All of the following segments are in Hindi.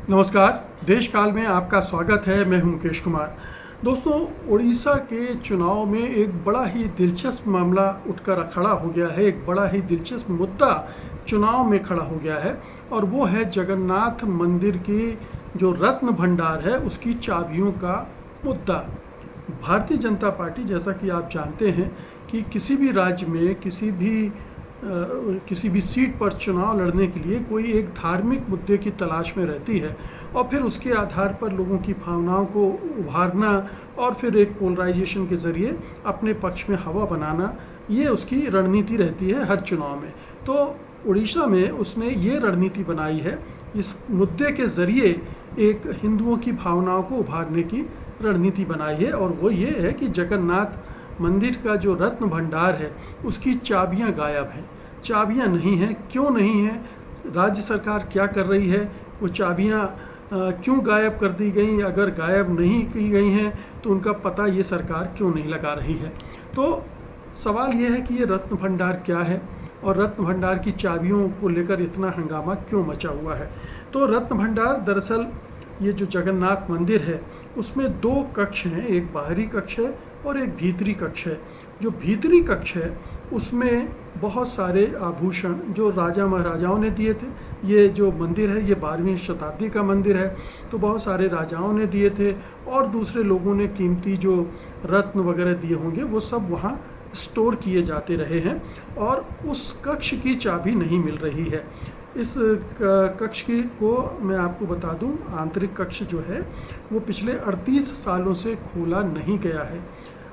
नमस्कार। देश काल में आपका स्वागत है। मैं हूं मुकेश कुमार। दोस्तों, उड़ीसा के चुनाव में एक बड़ा ही दिलचस्प मामला उठकर खड़ा हो गया है। एक बड़ा ही दिलचस्प मुद्दा चुनाव में खड़ा हो गया है और वो है जगन्नाथ मंदिर की जो रत्न भंडार है उसकी चाबियों का मुद्दा। भारतीय जनता पार्टी, जैसा कि आप जानते हैं कि किसी भी राज्य में किसी भी सीट पर चुनाव लड़ने के लिए कोई एक धार्मिक मुद्दे की तलाश में रहती है और फिर उसके आधार पर लोगों की भावनाओं को उभारना और फिर एक पोलराइजेशन के ज़रिए अपने पक्ष में हवा बनाना, ये उसकी रणनीति रहती है हर चुनाव में। तो उड़ीसा में उसने ये रणनीति बनाई है, इस मुद्दे के ज़रिए एक हिंदुओं की भावनाओं को उभारने की रणनीति बनाई है और वो ये है कि जगन्नाथ मंदिर का जो रत्न भंडार है उसकी चाबियां गायब हैं। चाबियां नहीं हैं। क्यों नहीं हैं? राज्य सरकार क्या कर रही है? वो चाबियां क्यों गायब कर दी गई? अगर गायब नहीं की गई हैं तो उनका पता ये सरकार क्यों नहीं लगा रही है? तो सवाल ये है कि ये रत्न भंडार क्या है और रत्न भंडार की चाबियों को लेकर इतना हंगामा क्यों मचा हुआ है? तो रत्न भंडार दरअसल ये जो जगन्नाथ मंदिर है उसमें दो कक्ष हैं, एक बाहरी कक्ष है और एक भीतरी कक्ष है। जो भीतरी कक्ष है उसमें बहुत सारे आभूषण जो राजा महाराजाओं ने दिए थे। ये जो मंदिर है ये 12वीं शताब्दी का मंदिर है, तो बहुत सारे राजाओं ने दिए थे और दूसरे लोगों ने कीमती जो रत्न वगैरह दिए होंगे वो सब वहाँ स्टोर किए जाते रहे हैं और उस कक्ष की चाबी नहीं मिल रही है। इस कक्ष की को मैं आपको बता दूं, आंतरिक कक्ष जो है वो पिछले 38 सालों से खोला नहीं गया है।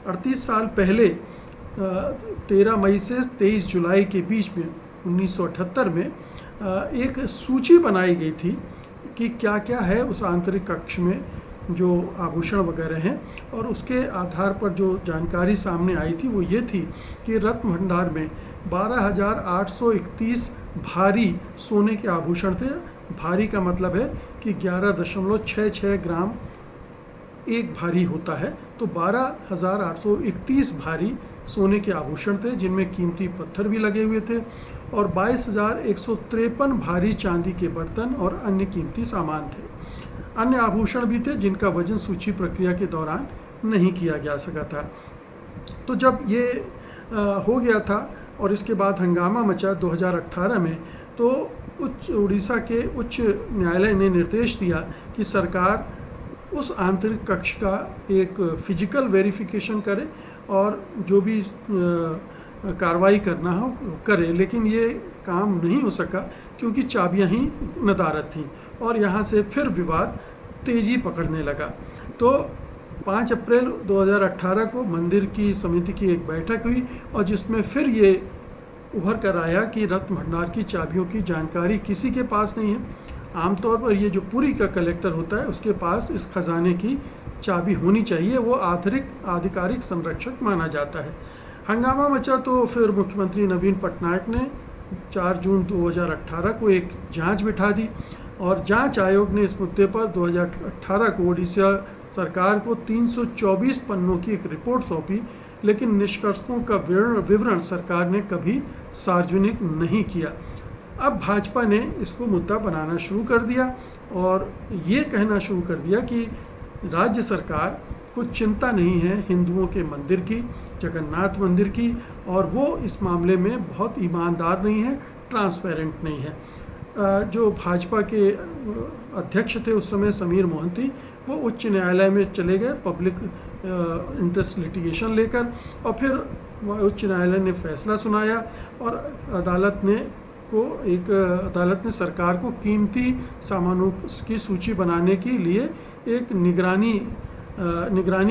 38 साल पहले 13 मई से 23 जुलाई के बीच में 1978 में एक सूची बनाई गई थी कि क्या क्या है उस आंतरिक कक्ष में जो आभूषण वगैरह हैं, और उसके आधार पर जो जानकारी सामने आई थी वो ये थी कि रत्न भंडार में 12,831 भारी सोने के आभूषण थे। भारी का मतलब है कि 11.66 ग्राम एक भारी होता है, तो 12,831 भारी सोने के आभूषण थे जिनमें कीमती पत्थर भी लगे हुए थे और 22,153 भारी चांदी के बर्तन और अन्य कीमती सामान थे। अन्य आभूषण भी थे जिनका वजन सूची प्रक्रिया के दौरान नहीं किया जा सका था। तो जब ये हो गया था और इसके बाद हंगामा मचा 2018 में, तो उड़ीसा के उच्च न्यायालय ने निर्देश दिया कि सरकार उस आंतरिक कक्ष का एक फिजिकल वेरिफिकेशन करे और जो भी कार्रवाई करना हो करे, लेकिन ये काम नहीं हो सका क्योंकि चाबियां ही नदारद थीं और यहाँ से फिर विवाद तेज़ी पकड़ने लगा। तो 5 अप्रैल 2018 को मंदिर की समिति की एक बैठक हुई और जिसमें फिर ये उभर कर आया कि रत्न भंडार की चाबियों की जानकारी किसी के पास नहीं है। आमतौर पर ये जो पुरी का कलेक्टर होता है उसके पास इस खजाने की चाबी होनी चाहिए, वो आधिकारिक संरक्षक माना जाता है। हंगामा मचा तो फिर मुख्यमंत्री नवीन पटनायक ने 4 जून 2018 को एक जांच बिठा दी और जांच आयोग ने इस मुद्दे पर 2018 को ओडिशा सरकार को 324 पन्नों की एक रिपोर्ट सौंपी, लेकिन निष्कर्षों का विवरण सरकार ने कभी सार्वजनिक नहीं किया। अब भाजपा ने इसको मुद्दा बनाना शुरू कर दिया और ये कहना शुरू कर दिया कि राज्य सरकार को चिंता नहीं है हिंदुओं के मंदिर की, जगन्नाथ मंदिर की, और वो इस मामले में बहुत ईमानदार नहीं है, ट्रांसपेरेंट नहीं है। जो भाजपा के अध्यक्ष थे उस समय समीर मोहंती, वो उच्च न्यायालय में चले गए पब्लिक इंटरेस्ट लिटिगेशन लेकर और फिर उच्च न्यायालय ने फैसला सुनाया और अदालत ने सरकार को कीमती सामानों की सूची बनाने के लिए एक निगरानी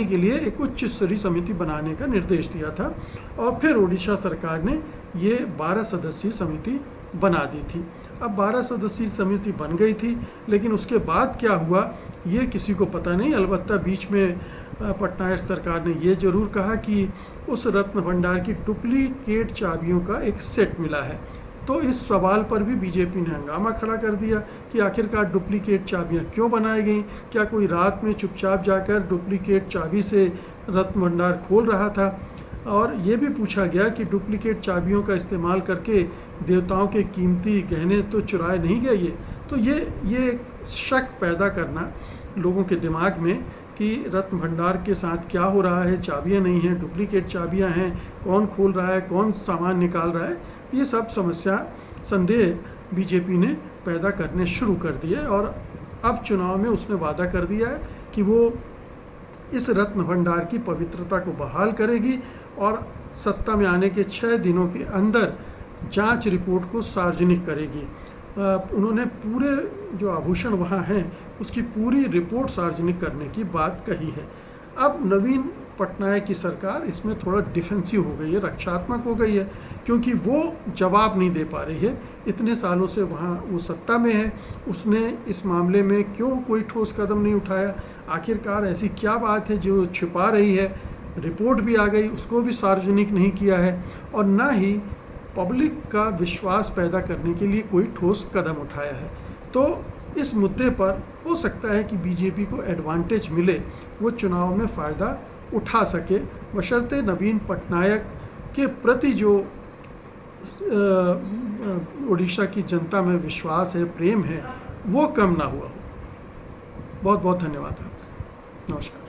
के लिए एक उच्च स्तरीय समिति बनाने का निर्देश दिया था और फिर ओडिशा सरकार ने ये 12 सदस्यीय समिति बना दी थी। अब 12 सदस्यीय समिति बन गई थी, लेकिन उसके बाद क्या हुआ ये किसी को पता नहीं। अलबत्ता बीच में पटनायक सरकार ने ये जरूर कहा कि उस रत्न भंडार की डुप्लीकेट चाबियों का एक सेट मिला है। तो इस सवाल पर भी बीजेपी ने हंगामा खड़ा कर दिया कि आखिरकार डुप्लीकेट चाबियां क्यों बनाई गई? क्या कोई रात में चुपचाप जाकर डुप्लीकेट चाबी से रत्न भंडार खोल रहा था? और ये भी पूछा गया कि डुप्लीकेट चाबियों का इस्तेमाल करके देवताओं के कीमती गहने तो चुराए नहीं गए ये, तो ये एक शक पैदा करना लोगों के दिमाग में कि रत्न भंडार के साथ क्या हो रहा है, चाबियां नहीं हैं, डुप्लीकेट चाबियां हैं, कौन खोल रहा है, कौन सामान निकाल रहा है, ये सब समस्या संदेह बीजेपी ने पैदा करने शुरू कर दिए। और अब चुनाव में उसने वादा कर दिया है कि वो इस रत्न भंडार की पवित्रता को बहाल करेगी और सत्ता में आने के 6 दिनों के अंदर जांच रिपोर्ट को सार्वजनिक करेगी। उन्होंने पूरे जो आभूषण वहाँ हैं उसकी पूरी रिपोर्ट सार्वजनिक करने की बात कही है। अब नवीन पटनायक की सरकार इसमें थोड़ा डिफेंसिव हो गई है, रक्षात्मक हो गई है, क्योंकि वो जवाब नहीं दे पा रही है। इतने सालों से वहाँ वो सत्ता में है, उसने इस मामले में क्यों कोई ठोस कदम नहीं उठाया? आखिरकार ऐसी क्या बात है जो छिपा रही है? रिपोर्ट भी आ गई, उसको भी सार्वजनिक नहीं किया है, और ना ही पब्लिक का विश्वास पैदा करने के लिए कोई ठोस कदम उठाया है। तो इस मुद्दे पर हो सकता है कि बीजेपी को एडवांटेज मिले, वो चुनाव में फ़ायदा उठा सके, बशर्ते नवीन पटनायक के प्रति जो उड़ीसा की जनता में विश्वास है, प्रेम है, वो कम ना हुआ हो। बहुत बहुत धन्यवाद आपका। नमस्कार।